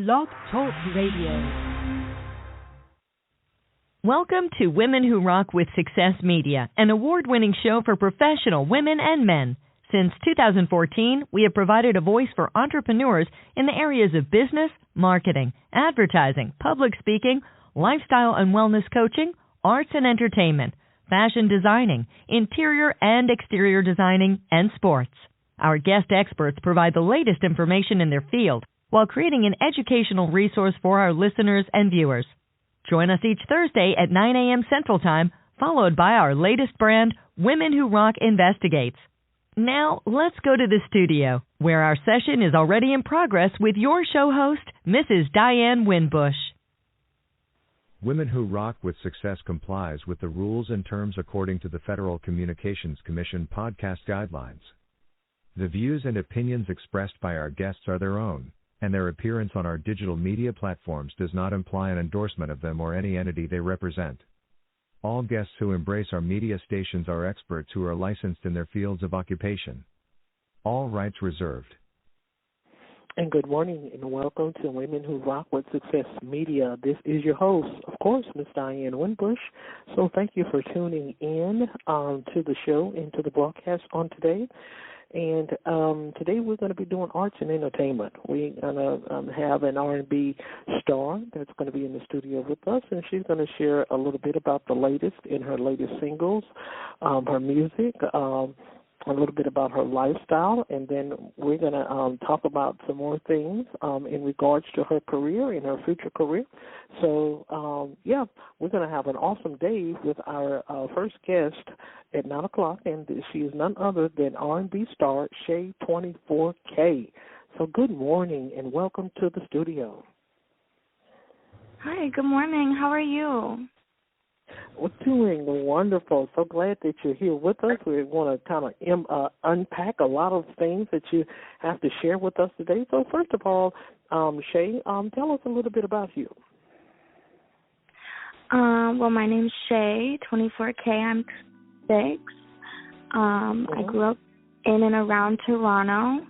Blog Talk Radio. Welcome to Women Who Rock with Success Media, an award-winning show for professional women and men. Since 2014, we have provided a voice for entrepreneurs in the areas of business, marketing, advertising, public speaking, lifestyle and wellness coaching, arts and entertainment, fashion designing, interior and exterior designing, and sports. Our guest experts provide the latest information in their field while creating an educational resource for our listeners and viewers. Join us each Thursday at 9 a.m. Central Time, followed by our latest brand, Women Who Rock Investigates. Now, let's go to the studio, where our session is already in progress with your show host, Mrs. Diane Winbush. Women Who Rock with Success complies with the rules and terms according to the Federal Communications Commission podcast guidelines. The views and opinions expressed by our guests are their own, and their appearance on our digital media platforms does not imply an endorsement of them or any entity they represent. All guests who embrace our media stations are experts who are licensed in their fields of occupation. All rights reserved. And good morning and welcome to Women Who Rock with Success Media. This is your host, of course, Ms. Diane Winbush. So thank you for tuning in to the show and to the broadcast on today. And today we're going to be doing arts and entertainment. We're going to have an R&B star that's going to be in the studio with us, and she's going to share a little bit about the latest in her latest singles, her music, a little bit about her lifestyle, and then we're going to talk about some more things in regards to her career and her future career. So, we're going to have an awesome day with our first guest at 9 o'clock, and she is none other than R&B star Shay 24K. So good morning and welcome to the studio. Hi, good morning. How are you? We're doing wonderful. So glad that you're here with us. We want to kind of unpack a lot of things that you have to share with us today. So first of all, Shay, tell us a little bit about you. Well, my name's Shay, 24K. I'm 6. I grew up in and around Toronto,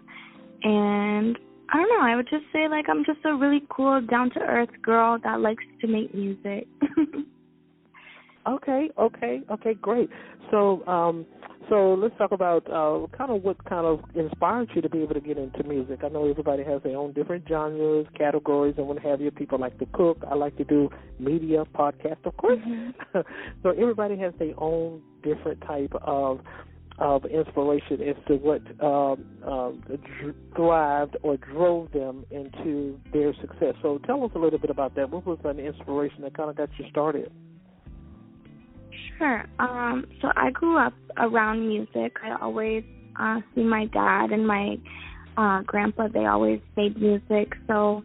and I don't know, I would just say, I'm just a really cool, down-to-earth girl that likes to make music. Okay, great. So let's talk about what kind of inspired you to be able to get into music. I know everybody has their own different genres, categories, and what have you. People like to cook. I like to do media, podcast, of course. Mm-hmm. So everybody has their own different type of inspiration as to what thrived or drove them into their success. So tell us a little bit about that. What was an inspiration that kind of got you started? Sure. So I grew up around music. I always see my dad and my grandpa, they always made music. So,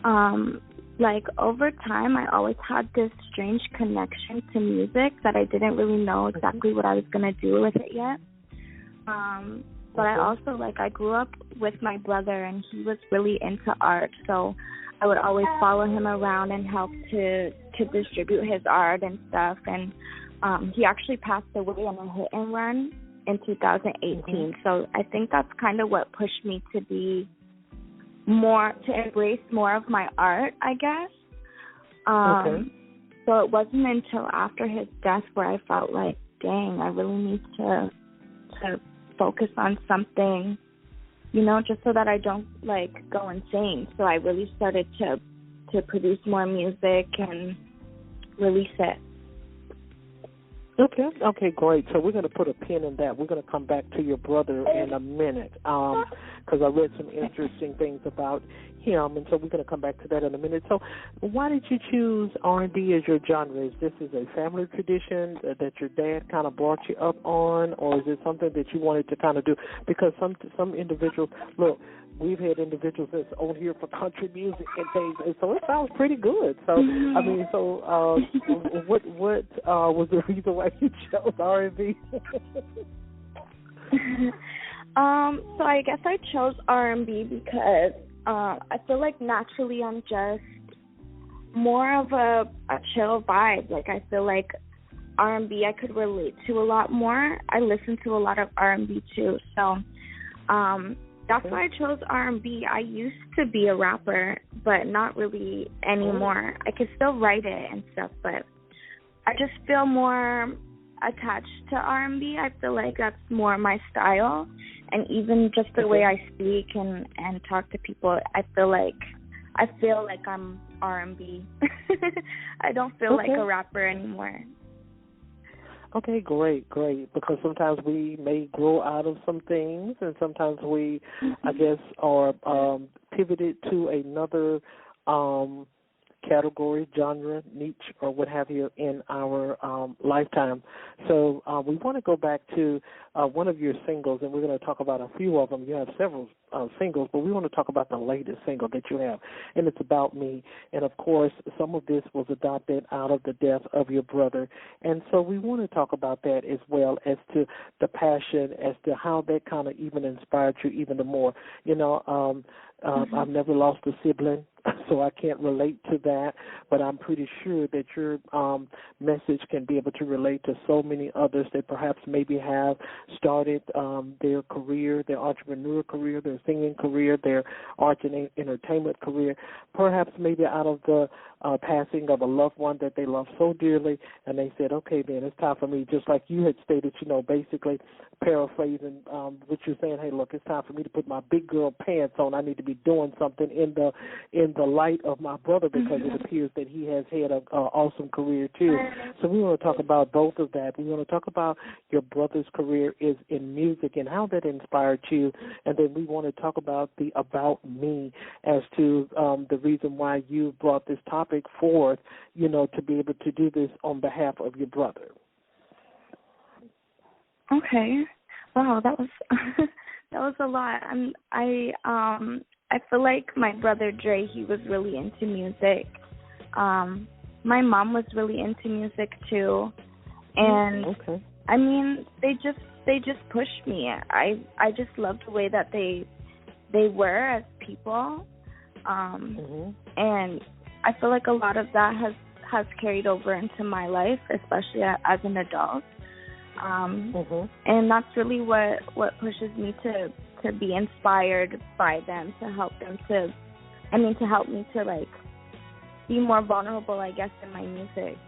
over time, I always had this strange connection to music that I didn't really know exactly what I was going to do with it yet. But I also, I grew up with my brother, and he was really into art. So I would always follow him around and help to distribute his art and stuff. And he actually passed away in a hit and run in 2018. So I think that's kind of what pushed me to embrace more of my art, I guess. So it wasn't until after his death where I felt like, dang, I really need to focus on something, just so that I don't go insane. So I really started to produce more music and release it. Okay, great. So we're going to put a pin in that. We're going to come back to your brother in a minute because I read some interesting things about him, and so we're going to come back to that in a minute. So why did you choose R&B as your genre? Is this a family tradition that your dad kind of brought you up on, or is it something that you wanted to kind of do? Because some individuals, look, we've had individuals that's on here for country music and things, and so it sounds pretty good. So, what was the reason why you chose R&B? So I guess I chose R&B because I feel like naturally I'm just more of a chill vibe. I feel like R&B I could relate to a lot more. I listen to a lot of R&B too, so that's why I chose R&B. I used to be a rapper, but not really anymore. I could still write it and stuff, but I just feel more attached to R&B. I feel like that's more my style, and even just the way I speak and talk to people, I feel like I'm R&B. I don't feel like a rapper anymore. Okay, great. Because sometimes we may grow out of some things, and sometimes we, I guess, are pivoted to another category, genre, niche, or what have you in our lifetime. So we want to go back to one of your singles, and we're going to talk about a few of them. You have several singles, but we want to talk about the latest single that you have, and it's About Me. And, of course, some of this was adopted out of the death of your brother. And so we want to talk about that as well, as to the passion, as to how that kind of even inspired you even the more. You know, I've never lost a sibling, so I can't relate to that, but I'm pretty sure that your message can be able to relate to so many others that perhaps maybe have started their career, their entrepreneur career, their singing career, their arts and entertainment career, perhaps maybe out of the passing of a loved one that they love so dearly, and they said, okay, then it's time for me, just like you had stated, you know, basically paraphrasing what you're saying, hey, look, it's time for me to put my big girl pants on. I need to be doing something in the light of my brother, because it appears that he has had an awesome career too. So we want to talk about both of that. We want to talk about your brother's career is in music and how that inspired you, and then we want to talk about the About Me as to the reason why you brought this topic forth, you know, to be able to do this on behalf of your brother. Okay. Wow, that was that was a lot. I feel like my brother Dre, he was really into music. My mom was really into music too, and I mean, they just pushed me. I just loved the way that they were as people, and I feel like a lot of that has carried over into my life, especially as an adult. And that's really what pushes me to be inspired by them, to help me to like be more vulnerable, I guess, in my music.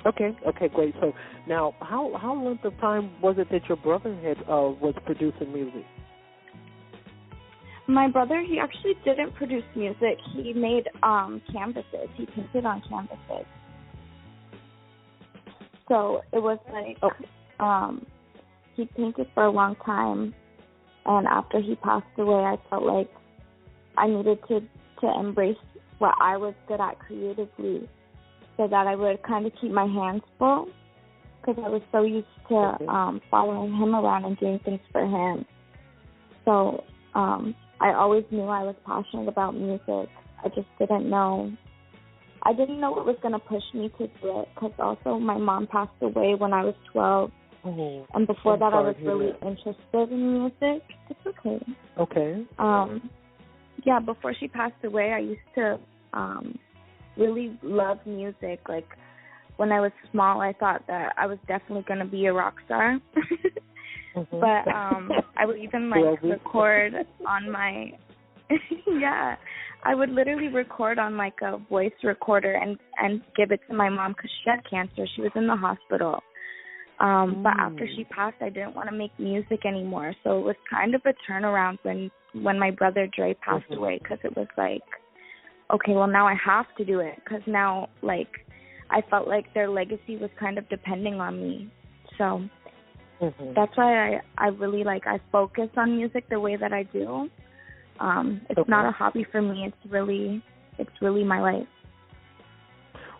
Okay, great. So now, how length of time was it that your brother was producing music? My brother, he actually didn't produce music. He made canvases. He painted on canvases. So it was like he painted for a long time, and after he passed away, I felt like I needed to embrace what I was good at creatively, so that I would kind of keep my hands full, because I was so used to following him around and doing things for him. So I always knew I was passionate about music. I just didn't know. I didn't know what was going to push me to do it, because also my mom passed away when I was 12. And before that, I was really interested in music. It's okay. Okay. Yeah, before she passed away, I used to really love music. Like, when I was small, I thought that I was definitely going to be a rock star. But I would even, like, record on my... yeah. I would literally record on, like, a voice recorder and give it to my mom, because she had cancer. She was in the hospital. But after she passed, I didn't want to make music anymore. So it was kind of a turnaround when my brother Dre passed away, because it was like, okay, well, now I have to do it, because now, like, I felt like their legacy was kind of depending on me. So that's why I really, like, I focus on music the way that I do. It's not a hobby for me. It's really my life.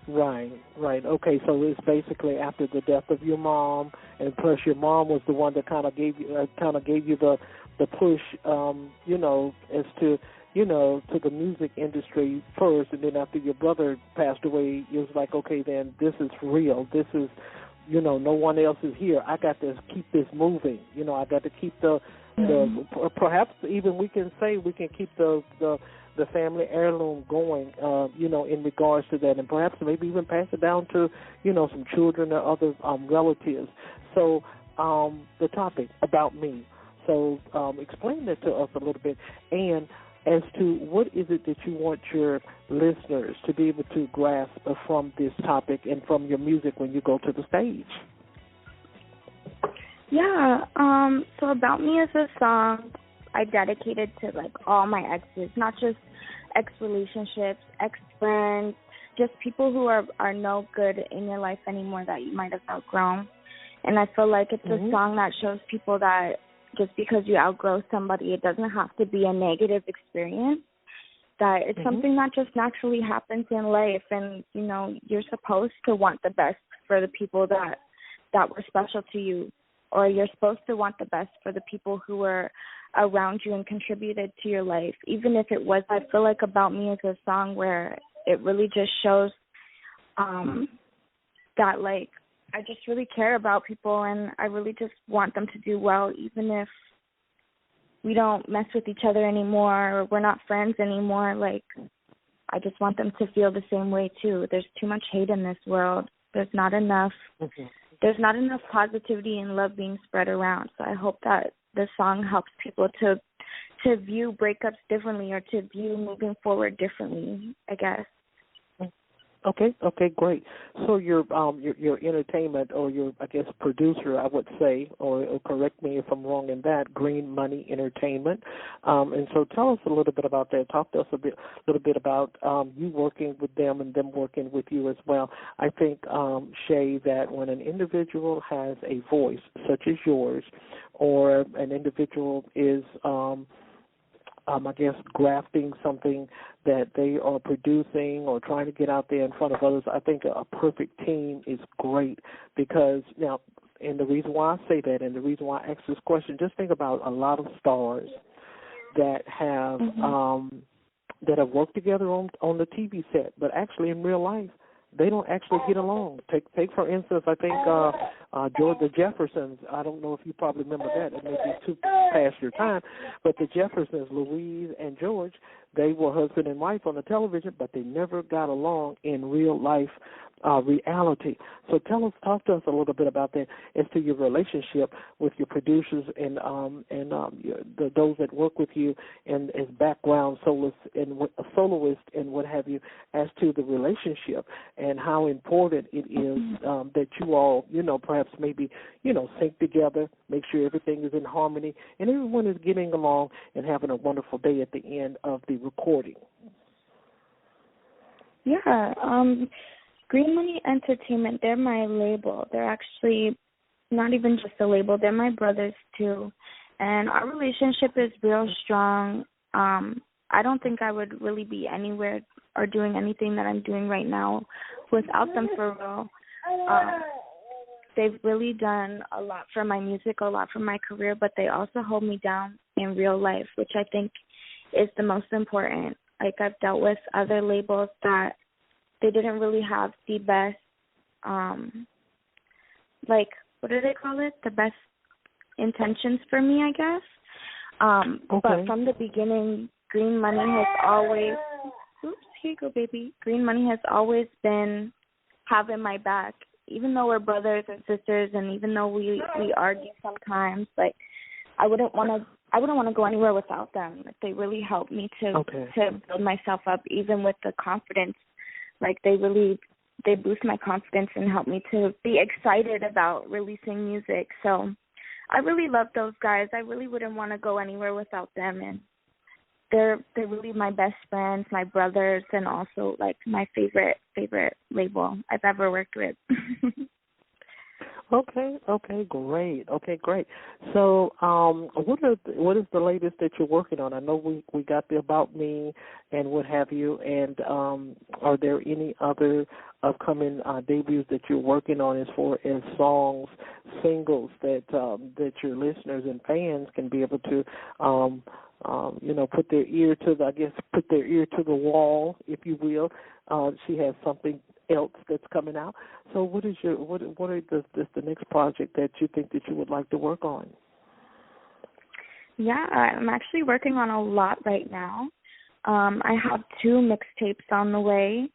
Right. Okay, so it's basically after the death of your mom, and plus your mom was the one that kind of gave you the push, you know, as to, you know, to the music industry first, and then after your brother passed away, it was like, okay, then this is real. This is, you know, no one else is here. I got to keep this moving. You know, I got to keep the perhaps even we can keep the family heirloom going, you know, in regards to that, and perhaps maybe even pass it down to, you know, some children or other relatives. So the topic, About Me. So explain that to us a little bit, and as to what is it that you want your listeners to be able to grasp from this topic and from your music when you go to the stage. Yeah, so About Me is a song I dedicated to, like, all my exes, not just ex-relationships, ex-friends, just people who are no good in your life anymore that you might have outgrown. And I feel like it's a song that shows people that just because you outgrow somebody, it doesn't have to be a negative experience, that it's something that just naturally happens in life. And, you know, you're supposed to want the best for the people that were special to you, or you're supposed to want the best for the people who were around you and contributed to your life. Even if it was, I feel like About Me is a song where it really just shows that, like, I just really care about people, and I really just want them to do well, even if we don't mess with each other anymore or we're not friends anymore. Like, I just want them to feel the same way too. There's too much hate in this world. There's not enough positivity and love being spread around. So I hope that the song helps people to view breakups differently, or to view moving forward differently, I guess. Okay, great. So your entertainment, or your, I guess, producer, I would say, or correct me if I'm wrong in that, Green Money Entertainment. And so tell us a little bit about that. Talk to us a little bit about you working with them and them working with you as well. I think, Shay, that when an individual has a voice such as yours, or an individual is I guess, grafting something that they are producing or trying to get out there in front of others, I think a perfect team is great. Because now, and the reason why I say that, and the reason why I ask this question, just think about a lot of stars that have worked together on the TV set, but actually in real life, they don't actually get along. Take for instance, I think George, the Jeffersons. I don't know if you probably remember that. It may be too past your time, but the Jeffersons, Louise and George, they were husband and wife on the television, but they never got along in real life reality. So talk to us a little bit about that, as to your relationship with your producers and those that work with you, and as background soloists and what have you, as to the relationship and how important it is that you all, perhaps maybe, sync together, make sure everything is in harmony, and everyone is getting along and having a wonderful day at the end of the recording. Yeah, Green Money Entertainment, they're my label. They're actually not even just a label. They're my brothers, too. And our relationship is real strong. I don't think I would really be anywhere or doing anything that I'm doing right now without them, for real. They've really done a lot for my music, a lot for my career, but they also hold me down in real life, which I think is the most important. Like, I've dealt with other labels that they didn't really have the best, what do they call it? The best intentions for me, I guess. But from the beginning, Green Money has always, here you go, baby. Green Money has always been having my back, even though we're brothers and sisters, and even though we argue sometimes. Like, I wouldn't want to go anywhere without them. Like, they really helped me to build myself up, even with the confidence. Like, they boost my confidence and help me to be excited about releasing music. So I really love those guys. I really wouldn't want to go anywhere without them. And they're really my best friends, my brothers, and also, like, my favorite label I've ever worked with. Okay, great. So, what is the latest that you're working on? I know we got the About Me and what have you, and are there any other upcoming debuts that you're working on as far as songs, singles that your listeners and fans can be able to put their ear to the wall, if you will. She has something else that's coming out. So what is the next project that you think that you would like to work on? Yeah, I'm actually working on a lot right now. I have 2 mixtapes on the way,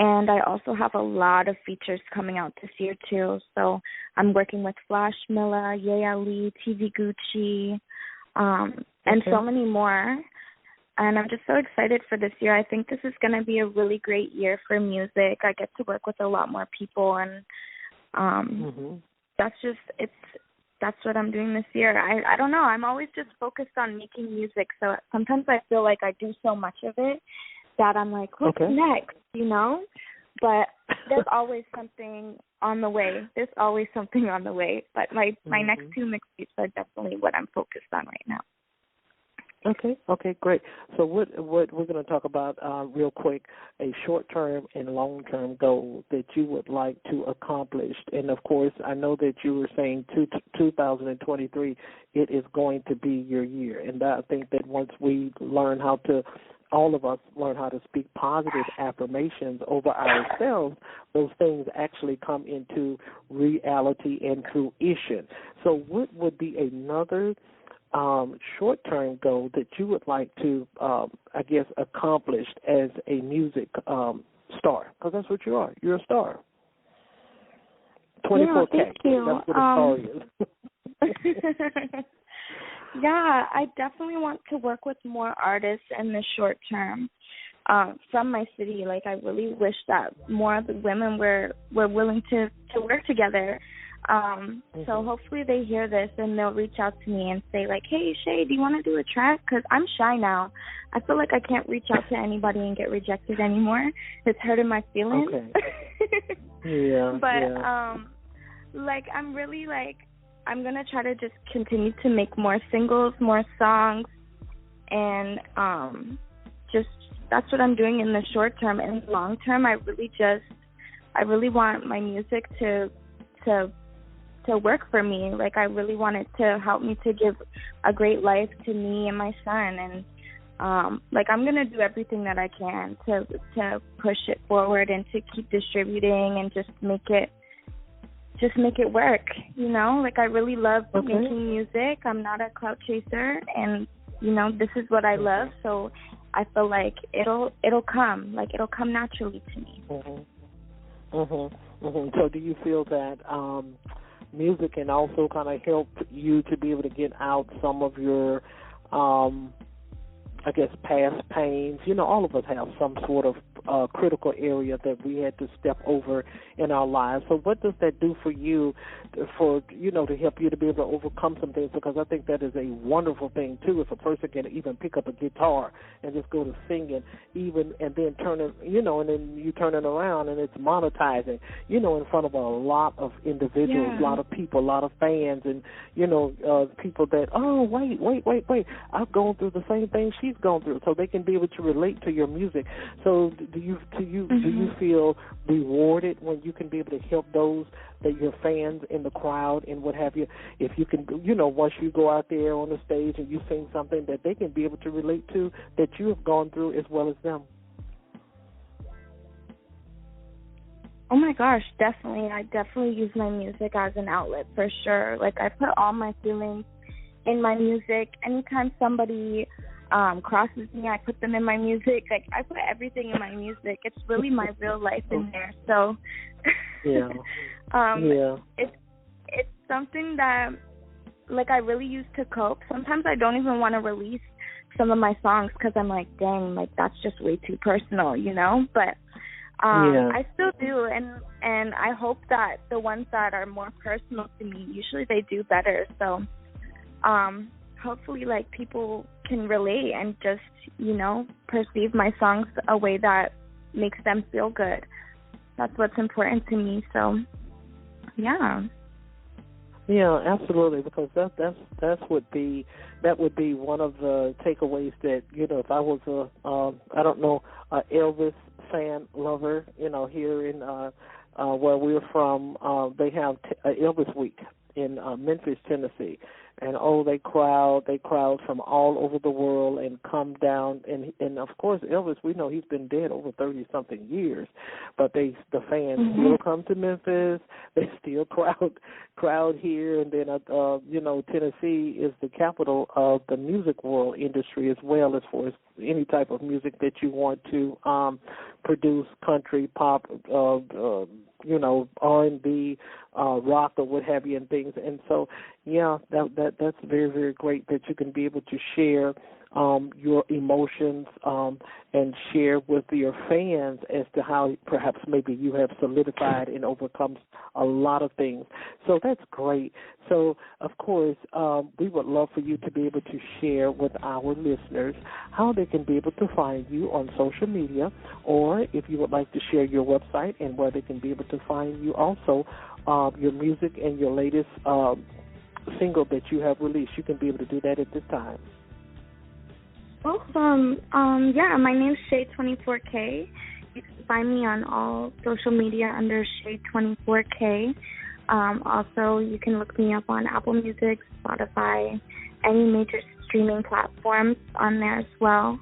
And I also have a lot of features coming out this year, too. So I'm working with Flash Miller, Ye Ali, TV Gucci, and so many more. And I'm just so excited for this year. I think this is going to be a really great year for music. I get to work with a lot more people, and that's what I'm doing this year. I don't know. I'm always just focused on making music. So sometimes I feel like I do so much of it that I'm like, what's next, you know? But there's always something on the way. There's always something on the way. But my next 2 mixtapes are definitely what I'm focused on right now. Okay, great. So what we're going to talk about real quick, a short-term and long-term goal that you would like to accomplish. And, of course, I know that you were saying 2023, it is going to be your year. And I think that once we learn how to, all of us learn how to speak positive affirmations over ourselves, those things actually come into reality and fruition. So what would be another short-term goal that you would like to, accomplish as a music star? Because that's what you are. You're a star. 24K. Yeah, thank you. That's what a star is. Yeah, I definitely want to work with more artists in the short term from my city. Like, I really wish that more of the women were willing to work together. So hopefully they hear this and they'll reach out to me and say, like, hey, Shay, do you want to do a track? Because I'm shy now. I feel like I can't reach out to anybody and get rejected anymore. It's hurting my feelings. Okay. Yeah. But, I'm really, I'm going to try to just continue to make more singles, more songs, and just that's what I'm doing in the short term. In the long term, I really want my music to work for me. Like, I really want it to help me to give a great life to me and my son. And, I'm going to do everything that I can to push it forward and to keep distributing and just make it work, you know? Like, I really love making music. I'm not a clout chaser, and, you know, this is what I love. So I feel like it'll come. Like, it'll come naturally to me. So do you feel that music can also kind of help you to be able to get out some of your, past pains? You know, all of us have some sort of critical area that we had to step over in our lives. So what does that do for you, to help you to be able to overcome some things? Because I think that is a wonderful thing, too, if a person can even pick up a guitar and just go to singing, and then turn it, and then you turn it around and it's monetizing, in front of a lot of individuals, a lot of people, a lot of fans, and, people that, oh, wait, I've gone through the same thing she's gone through, so they can be able to relate to your music. So do you feel rewarded when you can be able to help those that your fans in the crowd and what have you? If you can, once you go out there on the stage and you sing something that they can be able to relate to, that you have gone through as well as them. Oh my gosh, definitely. I definitely use my music as an outlet for sure. Like, I put all my feelings in my music. Anytime somebody crosses me, I put them in my music. Like, I put everything in my music. It's really my real life in there. So it's something that, like, I really use to cope. Sometimes I don't even want to release some of my songs because I'm like, dang, like, that's just way too personal, But I still do, and I hope that the ones that are more personal to me, usually they do better. So hopefully, like, people can relate and just, perceive my songs a way that makes them feel good. That's what's important to me. So, yeah. Yeah, absolutely, because that would be one of the takeaways that, if I was a Elvis fan lover, here in where we're from, they have Elvis Week in Memphis, Tennessee. And they crowd from all over the world and come down, and of course Elvis, we know he's been dead over 30-something years, but the fans still come to Memphis. They still crowd here, and then Tennessee is the capital of the music world industry as well, as far as any type of music that you want to produce country, pop, R&B, rock, or what have you, and things. And so, yeah, that's very, very great that you can be able to share your emotions and share with your fans as to how perhaps maybe you have solidified and overcome a lot of things. So that's great. So, of course, we would love for you to be able to share with our listeners how they can be able to find you on social media, or if you would like to share your website and where they can be able to find you also, your music and your latest single that you have released. You can be able to do that at this time. Awesome. My name's Shay 24K. You can find me on all social media under Shay 24K. Also, you can look me up on Apple Music, Spotify, any major streaming platforms on there as well.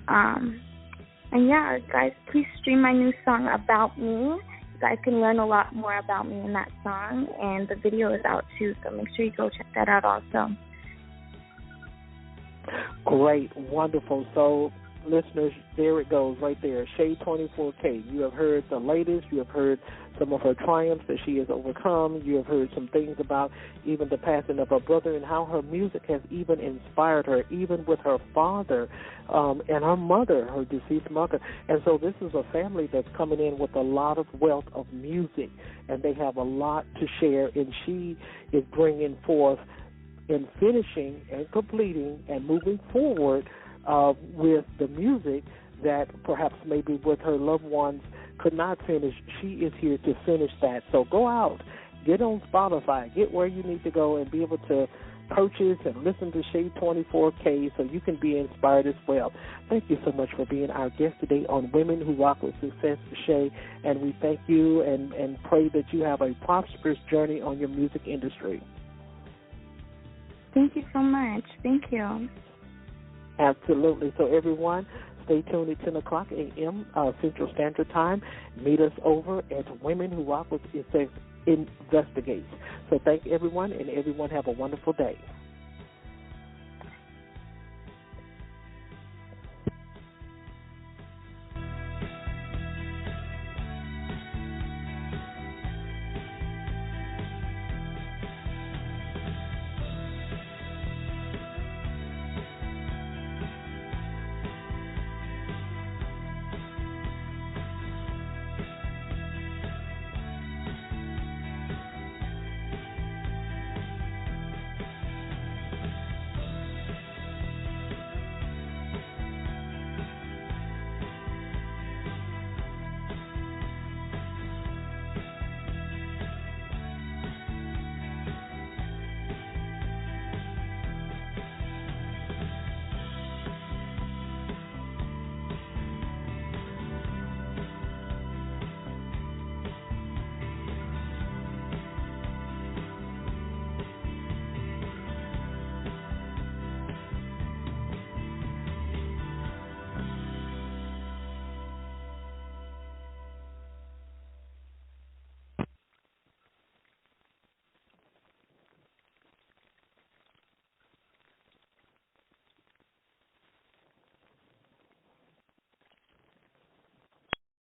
Guys, please stream my new song, About Me. You guys can learn a lot more about me in that song, and the video is out too, so make sure you go check that out also. Great, wonderful. So, listeners, there it goes right there, Shay 24K. You have heard the latest. You have heard some of her triumphs that she has overcome. You have heard some things about even the passing of her brother and how her music has even inspired her, even with her father and her mother, her deceased mother. And so this is a family that's coming in with a lot of wealth of music, and they have a lot to share, and she is bringing forth in finishing and completing and moving forward with the music that perhaps maybe with her loved ones could not finish. She is here to finish that. So go out, get on Spotify, get where you need to go and be able to purchase and listen to Shay 24K so you can be inspired as well. Thank you so much for being our guest today on Women Who Rock with Success, Shay, and we thank you and pray that you have a prosperous journey on your music industry. Thank you so much. Thank you. Absolutely. So, everyone, stay tuned at 10 o'clock a.m. Central Standard Time. Meet us over at Women Who Rock with Success Investigates. So, thank everyone, and everyone have a wonderful day.